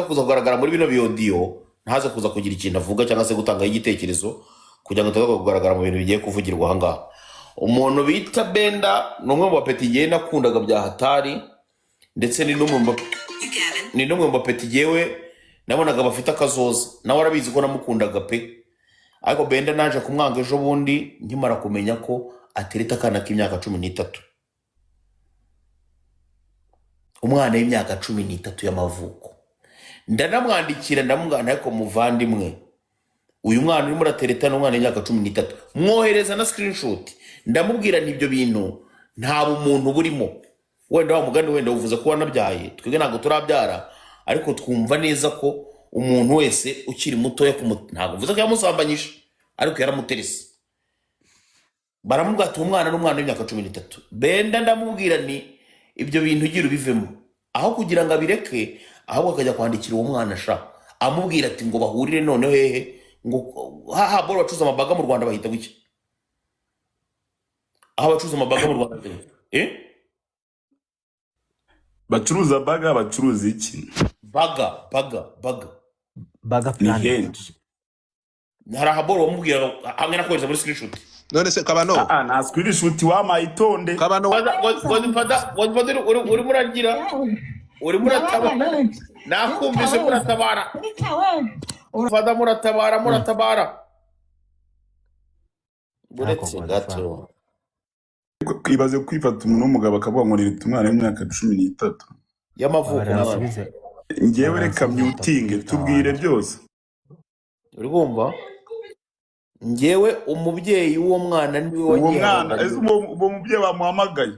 kuza kugaragara muri bino biodiyo ntaze kuza kugira ikintu avuga cyangwa se gutanga igitekerezo kugira ngo tuze kugaragara mu bintu bigiye kuvugirwa ahangaha. Umuntu bita Benda ni umwe mu bapeti giye nakundaga bya hatari, ndetse ni n'umwe mu bapeti giyewe nabonaga bafite akazoza, nawe arabizi ko namukundaga pe. Ariko Benda naje kumwanga ejo bundi nkimara kumenya ko atereta akana k'imyaka 13, umwana w'imyaka 13 y'amavuko. Ndanamwandikira ndamugana ariko muvandimwe, uyu mwana urimo uratereta n'umwana w'imyaka 13, mwohereza na screenshot ndamubwira n'ibyo bintu nta bumuntu burimo. Wenda wa mugani wenda uvuze ko wanabyaye, twebwe ntabwo turabyara, ariko twumva neza ko umuntu wese ukiri muto ntabwo uvuze ko yamusambanyije, ariko yaramuterese. Baramubwira ati umwana n'umwana w'imyaka 13. Benda ndamubwira ni ibyo bintu ugira ubivemo, aho kugira ngo abireke, ahubwo akajya kwandikira uwo mwana sha amubwira ati ngo bahurire noneho hehe, ngo haha bora bacuza amabaga mu Rwanda bahita guki, aho bacuza amabaga mu Rwanda bacuruza baga, bacuruza iki? baga ni henshi. hari ahaboro bamubwira hamwe nakohereza muri screenshot. None se Kabano na screenshot wamayitonde Kabano uri muragira uri muratabara, nakumvise muratabara, fada muratabara buretse gato. Ibaze kwifata umuntu w'umugabo akavuga ngo nirita umwana w'imyaka 13 y'amavuko. Ngewe reka myutinge tubwire byose. Uri kumva? Ngewe umubyeyi w'uwo mwana niwe wagiye. Uwo mwana ese uwo mubyeyi bamuhamagaye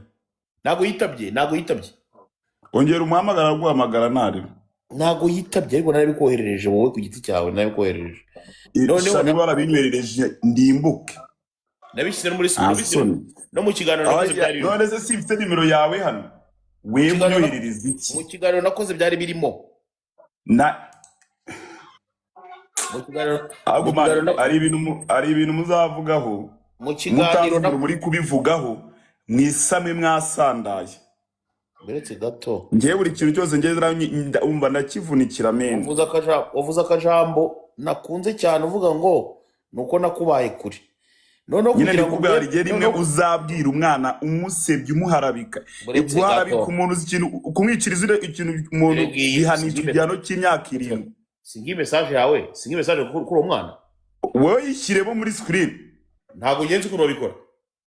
ntago yitabye. Ongera umuhamagara guhamagara nari ntago yitabye, ariko narabikoherereje wowe ku giti cyawe, narabikoherereje. Noneho niba barabinyoherereje ndimbuke nabishyize muri no mu kiganiro nakoze byari birimo. None se sifite nimero yawe hano, wewe unyoherereza iki? Mu kiganiro nakoze byari birimo ari ibintu muzavugaho mu kiganiro muri kubivugaho mwisame mwasandaye. Beretse gato ngiye buri kintu cyose ngezera umva ndakivunikira mene. Uvuze akajambo nakunze cyane uvuga ngo nuko nakubaye kuri. Noneho kugira ngo ubwari rimwe uzabwira umwana umusebye umuharabika, guharabika umuntu ikintu kumwiciriza ikintu umuntu bihanisha igihano cy'imyaka 7. Singi message yawe, singi message kuri uwo mwana wowe yishyiremo muri screen. Ntabwo ngenzi ukuntu babikora,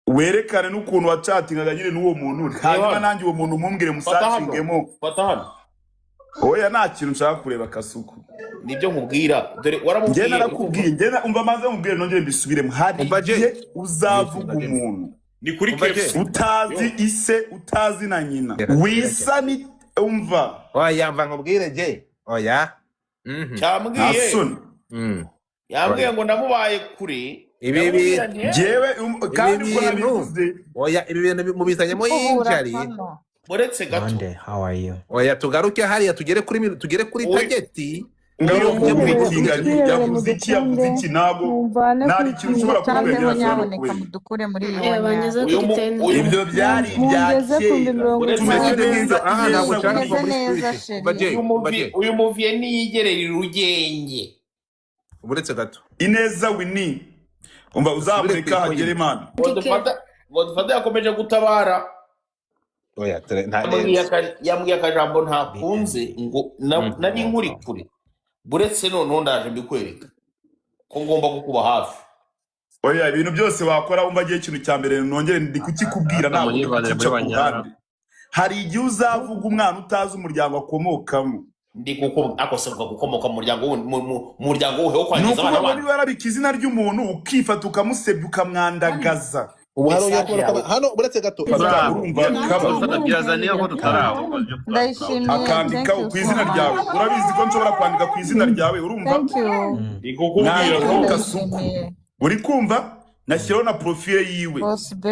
werekane n'ukuntu wacatingaga nyine n'uwo muntu, hanyuma nanjye uwo muntu mumbwire musacingemo. Fata hano. Oya nta kintu nshaka kureba Kasuku. Nibyo nkubwira, dore waramubwiye. Njye narakubwiye, njye umva maze mubwire nongere mbisubiremo. Hari uzavuga umuntu ni kuri KFC utazi ise, utazi na nyina, wisani umva. Oya mva nkubwire je. Oya cyambwiye yambwiye ngo ndamubaye kuri ibi jewe kandi ko nabivuze. Oya ibi bintu mubizanyemo yinjari. Boretse gato. How are you? Oya tugaruke hariya tugere kuri tageti. Ngiro mwikinga yavuze iki nabo nari kintu ushobora kubera nyaboneka mudukure muri iyo banyeze kuri tende. Ibyo byari byakeye. Ntabwo cyane uyu movie niyigerera urugenge. Buretse gato Ineza Winnie umva uzamureka hagere man. Godfather yakomeje gutabara. Oya yambwiye akajambo ntakunze ngo nari nkuri kure. Buretse none ndaje mbikwereka ko ngomba kukuba hafi. Oya ibintu byose wakora umva giye ikintu cya mbere nongere ndi kukikubwira ntabwo ndikucakubandi. Hari igihe uzavuga umwana utazi umuryango akomokamo. Ndi kuko akosabwa gukomoka mu muryango wowe kwangiza abana bandi. Nuko warabika izina ry'umuntu ukifata ukamusebya ukamwandagaza. Hano buretse gato byazaniye ko tutaraho. Ndayishimiye. Akandika ku izina ryawe. Urabizi ko nshobora kwandika ku izina ryawe urumva? Ndi kukubwira ko Kasuku. Uri kumva? Nashyiraho na profile yiwe.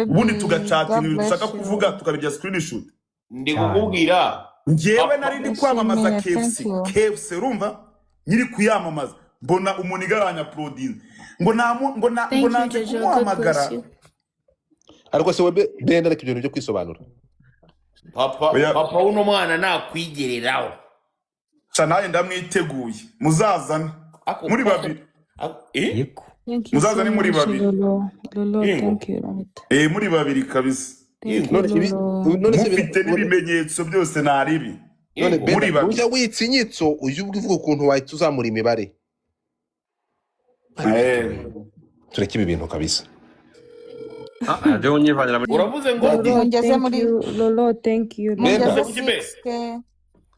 Ubundi tugachatinga ibintu ushaka kuvuga tukabijya screenshot. Ndi kukubwira ngewe nari ndi kwamamaza KFC urumva? Nyiri kuyamamaza mbona umuntu igaranya Claudine ngo nanze kumuhamagara. Ariko se webe Benda reka ibintu byo kwisobanura. Papa uno mwana nakwigereraho. nawe ndamwiteguye muzazane Ako- muri babiri Yego. Thank you muzaza so ni muri much, babiri. Lolo, Yego. thank you, right. muri babiri kabisa Thank you, none ibi Lolo. none se mufite n'ibimenyetso byose naribi none Yego. Benda muri babiri. ujya witsa inyitso ujye uvuga ukuntu wahita uzamura imibare tureke ibi bintu kabisa Ajya unyivanira muri uravuze ngo Lolo, ngeze thank muri you, Lolo, thank you, Benda. mugeze Lolo. Kuki be? 6K.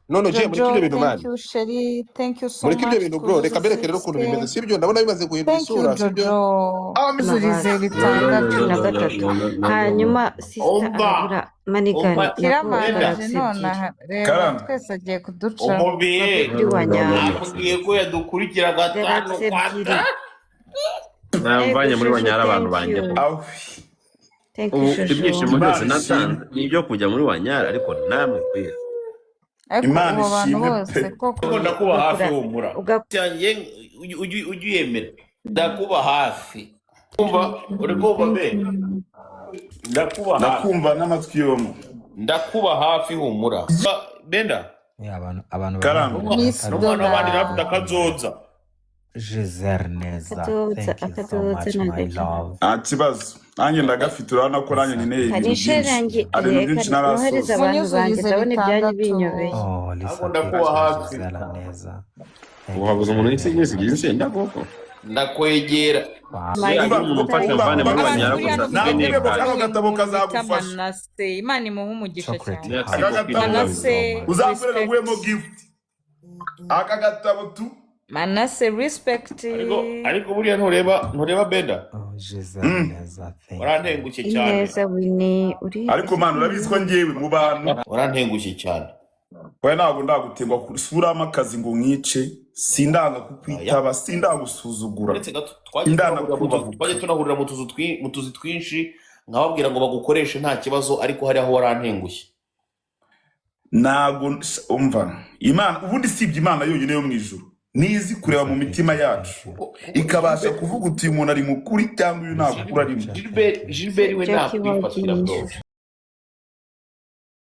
none ugiye muri Jojo, ibyo bintu thank mani you Sheri, thank you so muri ibyo much. bintu bro reka mbereke rero ukuntu bimeze sibyo ndabona bimaze guhindura Thank you isura sibyo Jojo. Zurize bitandatu. na gatatu hanyuma sisita Umva. arabura manigani Umva. Kiramanje nonaha reba Karame. twese agiye kuduca. umubiye kuri wanyama ambwiye ko yadukurikira gatanu Gerard kwa ebyiri. namvanye muri wanyara abantu Thank banjye you. aho Thank ubu you, Jojo. ibyishimo byose Imana natanze ni ibyo kujya muri wanyara ariko namwe kwira Ariko Imana abo bantu ishimwe bose pe. koko Ariko ndakuba hafi Ugakura- humura uga- cyanjye ujye uyemera ndakuba hafi kumva uri kumva be ndakuba hafi ndakumva n'amatwi yombi ndakuba hafi humura Benda abantu Karame. Miss n'umwana w'abandi Dora. nafite akazoza Giselle neza Akadoza, thank you so akadoza much na my ndetse. love nta kibazo nanjye ndagafite urabona ko nanjye nkeneye hari ibintu isheri byinshi yanjye hari ibintu byinshi reka nohereza narasoza abantu banjye Munyuzurize ndabona ibyanyu bitandatu. binyobeye oh Lisa Ntabwo ndakuba thank you hafi. Giselle neza Thank ubu you habuze umuntu so wese much. igihe insenda koko ndakwegera Wow. My Umva, umuntu ufasha umva, mvane muri umva, wanyara umva, gusa ntabwo afite ureba n'ipari kano gatabo kazagufasha Manase Imana imuhe umugisha Chocolate cyane. heart. Aka gatabo Manase uzakorera respect. guhemo gift aka gatabo tu Manase respect. ariko buriya ntureba Benda oh Giselle neza thank you warantengushye cyane ineza wini uri ariko manu urabizi ko njyewe mu bantu warantengushye cyane oya ntabwo ndagutegwa kuramo akazi ngo mwice sindanga kukwitaba sindagusuzugura uretse gato Indana twajya tunahurira mu tuzi twinshi nkababwira ngo bagukoreshe nta kibazo ariko hari aho warantengushye ntabwo umva imana ubundi sibye imana yonyine yo mu ijuru nizi kureba mu mitima yacu ikabasha kuvuga uti uyu muntu ari mukuri cyangwa uyu ntabwo ukuri arimo Gilbert we Jackie nakwifatira wagiye bro